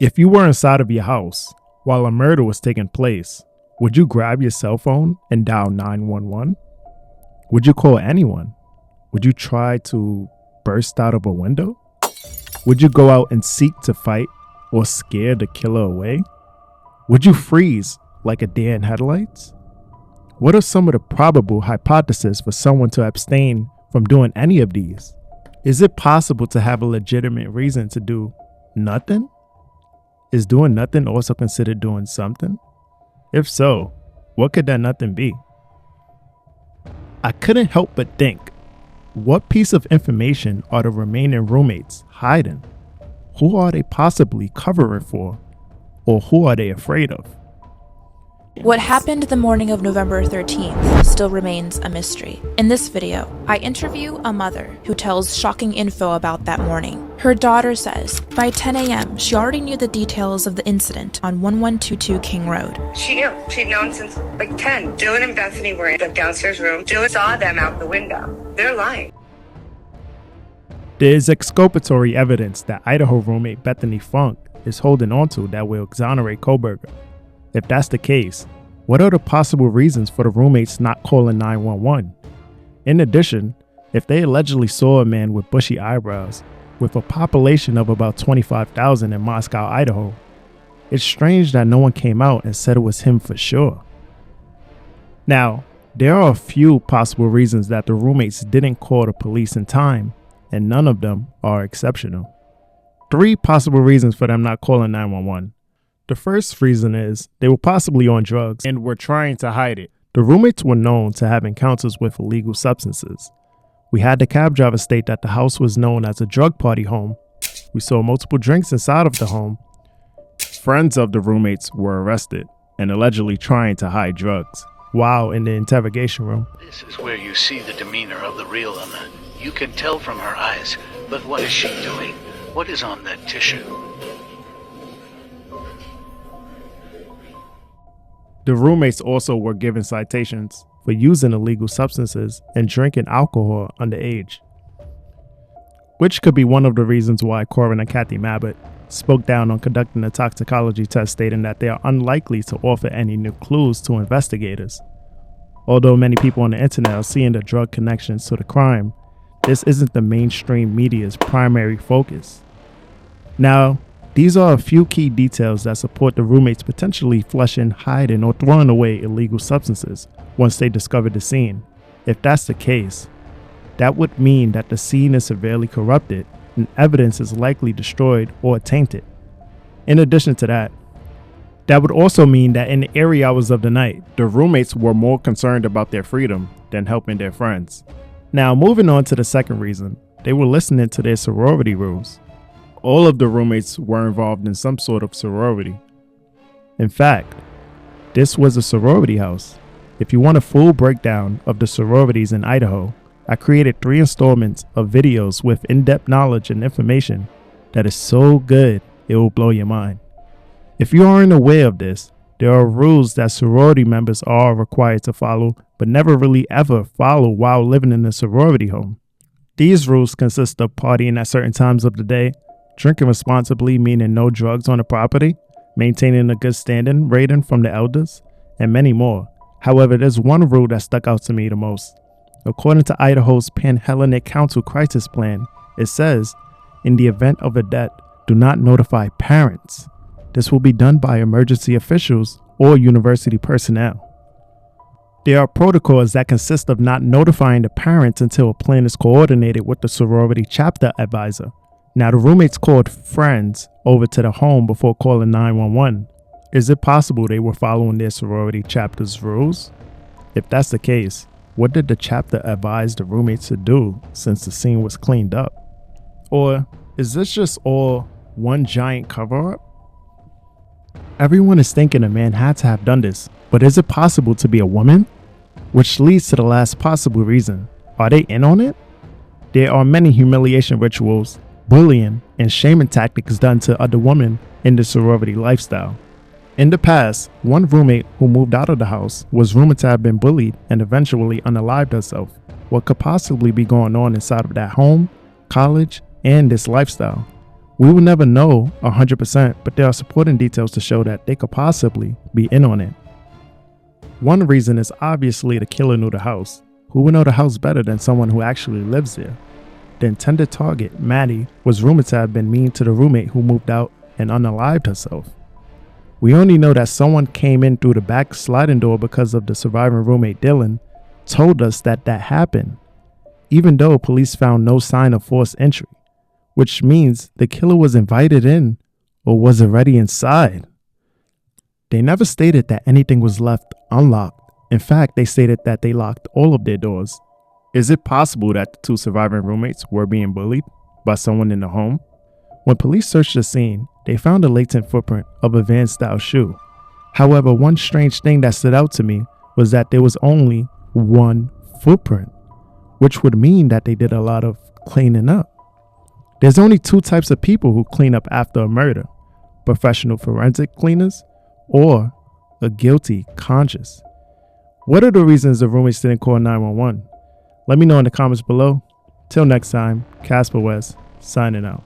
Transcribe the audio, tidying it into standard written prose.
If you were inside of your house while a murder was taking place, would you grab your cell phone and dial 911? Would you call anyone? Would you try to burst out of a window? Would you go out and seek to fight or scare the killer away? Would you freeze like a deer in headlights? What are some of the probable hypotheses for someone to abstain from doing any of these? Is it possible to have a legitimate reason to do nothing? Is doing nothing also considered doing something? If so, what could that nothing be? I couldn't help but think, what piece of information are the remaining roommates hiding? Who are they possibly covering for? Or who are they afraid of? What happened the morning of November 13th still remains a mystery. In this video, I interview a mother who tells shocking info about that morning. Her daughter says by 10 a.m. she already knew the details of the incident on 1122 King Road. She knew. She'd known since like 10. Dylan and Bethany were in the downstairs room. Dylan saw them out the window. They're lying. There is exculpatory evidence that Idaho roommate Bethany Funk is holding onto that will exonerate Kohberger. If that's the case, what are the possible reasons for the roommates not calling 911? In addition, if they allegedly saw a man with bushy eyebrows, with a population of about 25,000 in Moscow, Idaho, it's strange that no one came out and said it was him for sure. Now, there are a few possible reasons that the roommates didn't call the police in time, and none of them are exceptional. 3 possible reasons for them not calling 911. The first reason is they were possibly on drugs and were trying to hide it. The roommates were known to have encounters with illegal substances. We had the cab driver state that the house was known as a drug party home. We saw multiple drinks inside of the home. Friends of the roommates were arrested and allegedly trying to hide drugs while in the interrogation room. This is where you see the demeanor of the real Emma. You can tell from her eyes, but what is she doing? What is on that tissue? The roommates also were given citations for using illegal substances and drinking alcohol underage, which could be one of the reasons why Coroner Kathy Mabott spoke down on conducting a toxicology test, stating that they are unlikely to offer any new clues to investigators. Although many people on the internet are seeing the drug connections to the crime, this isn't the mainstream media's primary focus. Now, these are a few key details that support the roommates potentially flushing, hiding, or throwing away illegal substances once they discover the scene. If that's the case, that would mean that the scene is severely corrupted and evidence is likely destroyed or tainted. In addition to that, that would also mean that in the early hours of the night, the roommates were more concerned about their freedom than helping their friends. Now, moving on to the second reason, they were listening to their sorority rules. All of the roommates were involved in some sort of sorority. In fact, this was a sorority house. If you want a full breakdown of the sororities in Idaho, I created 3 installments of videos with in-depth knowledge and information that is so good it will blow your mind. If you aren't aware of this, there are rules that sorority members are required to follow but never really ever follow while living in a sorority home. These rules consist of partying at certain times of the day, drinking responsibly, meaning no drugs on the property, maintaining a good standing rating from the elders, and many more. However, there's one rule that stuck out to me the most. According to Idaho's Pan-Hellenic Council Crisis Plan, it says, in the event of a death, do not notify parents. This will be done by emergency officials or university personnel. There are protocols that consist of not notifying the parents until a plan is coordinated with the sorority chapter advisor. Now, the roommates called friends over to the home before calling 911. Is it possible they were following their sorority chapter's rules? If that's the case, what did the chapter advise the roommates to do since the scene was cleaned up? Or is this just all one giant cover-up? Everyone is thinking a man had to have done this, but is it possible to be a woman? Which leads to the last possible reason. Are they in on it? There are many humiliation rituals, bullying, and shaming tactics done to other women in the sorority lifestyle. In the past, one roommate who moved out of the house was rumored to have been bullied and eventually unalived herself. What could possibly be going on inside of that home, college, and this lifestyle? We will never know 100%, but there are supporting details to show that they could possibly be in on it. One reason is obviously the killer knew the house. Who would know the house better than someone who actually lives there? The intended target, Maddie, was rumored to have been mean to the roommate who moved out and unalived herself. We only know that someone came in through the back sliding door because of the surviving roommate Dylan told us that happened, even though police found no sign of forced entry, which means the killer was invited in or was already inside. They never stated that anything was left unlocked. In fact, they stated that they locked all of their doors. Is it possible that the two surviving roommates were being bullied by someone in the home? When police searched the scene, they found a latent footprint of a Van-style shoe. However, one strange thing that stood out to me was that there was only one footprint, which would mean that they did a lot of cleaning up. There's only two types of people who clean up after a murder: professional forensic cleaners or a guilty conscience. What are the reasons the roommates didn't call 911? Let me know in the comments below. Till next time, Casper West, signing out.